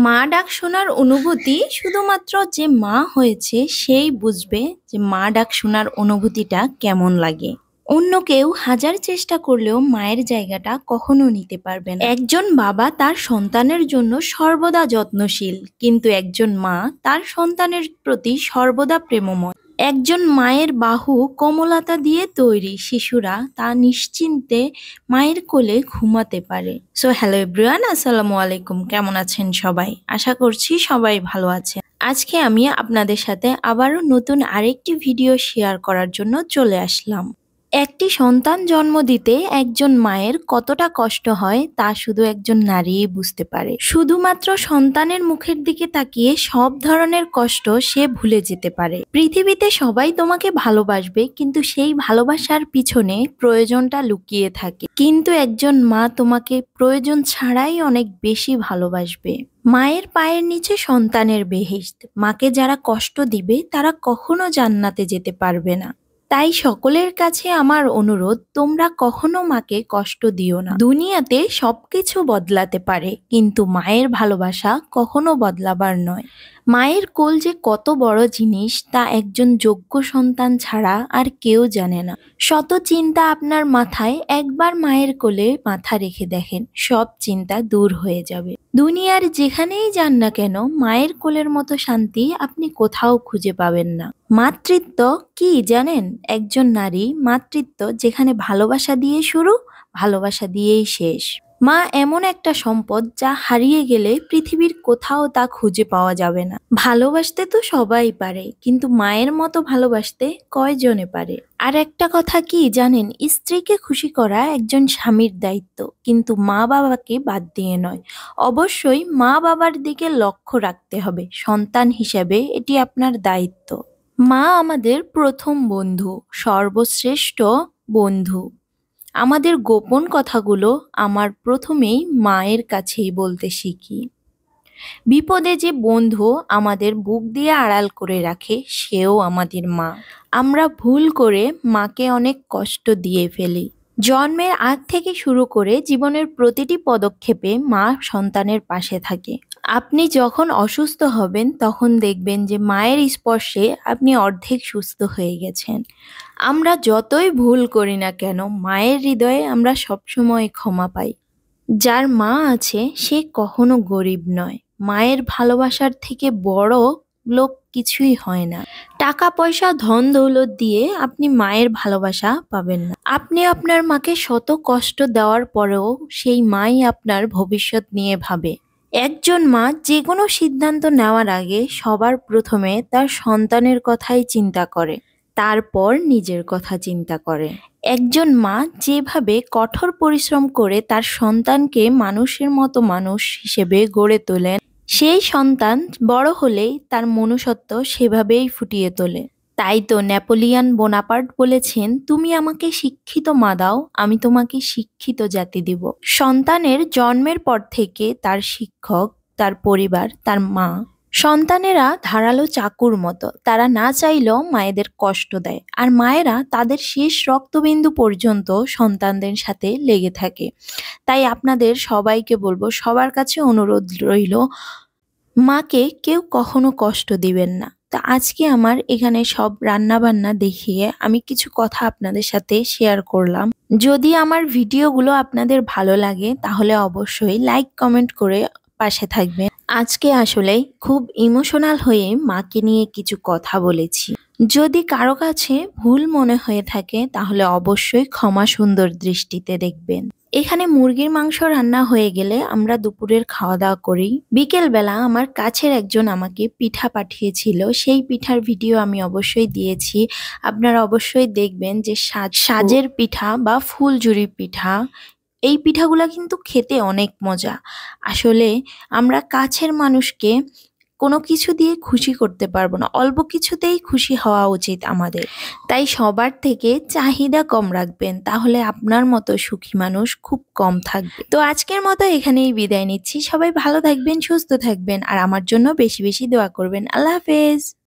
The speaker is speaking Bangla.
মা ডাক শোনার অনুভূতি শুধুমাত্র যে মা হয়েছে সেই বুঝবে যে মা ডাক শোনার অনুভূতিটা কেমন লাগে। অন্য কেউ হাজার চেষ্টা করলেও মায়ের জায়গাটা কখনো নিতে পারবে না। একজন বাবা তার সন্তানের জন্য সর্বদা যত্নশীল, কিন্তু একজন মা তার সন্তানের প্রতি সর্বদা প্রেমময়। একজন মায়ের বাহু কোমলতা দিয়ে তৈরি, শিশুরা তা নিশ্চিন্তে মায়ের কোলে ঘুমাতে পারে। সো হ্যালো এভরিওয়ান, আসসালামু আলাইকুম। কেমন আছেন সবাই? আশা করছি সবাই ভালো আছেন। আজকে আমি আপনাদের সাথে আবারও নতুন আরেকটি ভিডিও শেয়ার করার জন্য চলে আসলাম। একটি সন্তান জন্ম দিতে একজন মায়ের কতটা কষ্ট হয় তা শুধু একজন নারীই বুঝতে পারে। শুধুমাত্র সন্তানের মুখের দিকে তাকিয়ে সব ধরনের কষ্ট সে ভুলে যেতে পারে। পৃথিবীতে সবাই তোমাকে ভালোবাসবে, কিন্তু সেই ভালোবাসার পিছনে প্রয়োজনটা লুকিয়ে থাকে। কিন্তু একজন মা তোমাকে প্রয়োজন ছাড়াই অনেক বেশি ভালোবাসবে। মায়ের পায়ের নিচে সন্তানের বেহেশত। মাকে যারা কষ্ট দিবে তারা কখনো জান্নাতে যেতে পারবে না। তাই সকলের কাছে আমার অনুরোধ, তোমরা কখনো মাকে কষ্ট দিও না। দুনিয়াতে সবকিছু বদলাতে পারে, কিন্তু মায়ের ভালোবাসা কখনো বদলাবার নয়। মায়ের কোল যে কত বড় জিনিস তা একজন যোগ্য সন্তান ছাড়া আর কেউ জানে না। শত চিন্তা আপনার মাথায়, একবার মায়ের কোলে মাথা রেখে দেখেন, সব চিন্তা দূর হয়ে যাবে। দুনিয়ার যেখানেই যান না কেন, মায়ের কোলের মতো শান্তি আপনি কোথাও খুঁজে পাবেন না। মাতৃত্ব কি জানেন? একজন নারী মাতৃত্ব যেখানে ভালোবাসা দিয়ে শুরু, ভালোবাসা দিয়েই শেষ। মা এমন একটা সম্পদ যা হারিয়ে গেলে পৃথিবীর কোথাও তা খুঁজে পাওয়া যাবে না। ভালোবাসতে তো সবাই পারে, কিন্তু মায়ের মতো ভালোবাসতে কয়জনে পারে? আর একটা কথা কি জানেন? স্ত্রীকে খুশি করা একজন স্বামীর দায়িত্ব, কিন্তু মা বাবাকে বাদ দিয়ে নয়। অবশ্যই মা বাবার দিকে লক্ষ্য রাখতে হবে, সন্তান হিসেবে এটি আপনার দায়িত্ব। মা আমাদের প্রথম বন্ধু, সর্বশ্রেষ্ঠ বন্ধু। আমাদের গোপন কথাগুলো আমার প্রথমেই মায়ের কাছেই বলতে শিখি। বিপদে যে বন্ধু আমাদের বুক দিয়ে আড়াল করে রাখে, সেও আমাদের মা। আমরা ভুল করে মাকে অনেক কষ্ট দিয়ে ফেলি। জন্মের আগ থেকে শুরু করে জীবনের প্রতিটি পদক্ষেপে মা সন্তানের পাশে থাকে। আপনি যখন অসুস্থ হবেন তখন দেখবেন যে মায়ের স্পর্শে আপনি অর্ধেক সুস্থ হয়ে গেছেন। আমরা যতই ভুল করি না কেন, মায়ের হৃদয়ে আমরা সবসময় ক্ষমা পাই। যার মা আছে সে কখনো গরিব নয়। মায়ের ভালোবাসার থেকে বড় লোক কিছুই হয় না। টাকা পয়সা ধন দৌলত দিয়ে আপনি মায়ের ভালোবাসা পাবেন না। আপনি আপনার মাকে শত কষ্ট দেওয়ার পরেও সেই মাই আপনার ভবিষ্যৎ নিয়ে ভাবে। একজন মা যে কোনো সিদ্ধান্ত নেওয়ার আগে সবার প্রথমে তার সন্তানের কথাই চিন্তা করে, তারপর নিজের কথা চিন্তা করে। একজন মা যেভাবে কঠোর পরিশ্রম করে তার সন্তানকে মানুষের মতো মানুষ হিসেবে গড়ে তোলেন, সেই সন্তান বড় হলেই তার মনুষ্যত্ব সেভাবেই ফুটিয়ে তোলে। তাই তো নেপোলিয়ন বোনাপার্ট বলেছেন, তুমি আমাকে শিক্ষিত মা দাও, আমি তোমাকে শিক্ষিত জাতি দিব। সন্তানের জন্মের পর থেকে তার শিক্ষক, তার পরিবার, তার মা। সন্তানেরা ধারালো চাকুর মতো, তারা না চাইলেও মায়েদের কষ্ট দেয়, আর মায়েরা তাদের শেষ রক্তবিন্দু পর্যন্ত সন্তানদের সাথে লেগে থাকে। তাই আপনাদের সবাইকে বলবো, সবার কাছে অনুরোধ রইল, মাকে কেউ কখনো কষ্ট দিবেন না। তা আজকে আমার এখানে সব রান্না বান্না দেখিয়ে আমি কিছু কথা আপনাদের সাথে শেয়ার করলাম। যদি আমার ভিডিওগুলো আপনাদের ভালো লাগে তাহলে অবশ্যই লাইক কমেন্ট করে পাশে থাকবেন। আজকে আসলে খুব ইমোশনাল হয়ে মাকে নিয়ে কিছু কথা বলেছি। যদি কারো কাছে ভুল মনে হয়ে থাকে তাহলে অবশ্যই ক্ষমা সুন্দর দৃষ্টিতে দেখবেন। এখানে মুরগির মাংস রান্না হয়ে গেলে আমরা দুপুরের খাওয়া দাওয়া করি। বিকেলবেলা আমার কাছের একজন আমাকে পিঠা পাঠিয়েছিল, সেই পিঠার ভিডিও আমি অবশ্যই দিয়েছি। আপনারা অবশ্যই দেখবেন যে সাজের পিঠা বা ফুলঝুরি পিঠা, এই পিঠাগুলা কিন্তু খেতে অনেক মজা। আসলে আমরা কাছের মানুষকে কোনো কিছু দিয়ে খুশি করতে পারবো না, অল্প কিছুতেই খুশি হওয়া উচিত আমাদের। তাই সবার থেকে চাহিদা কম রাখবেন, তাহলে আপনার মতো সুখী মানুষ খুব কম থাকবে। তো আজকের মতো এখানেই বিদায় নিচ্ছি। সবাই ভালো থাকবেন, সুস্থ থাকবেন, আর আমার জন্য বেশি বেশি দোয়া করবেন। আল্লাহ হাফেজ।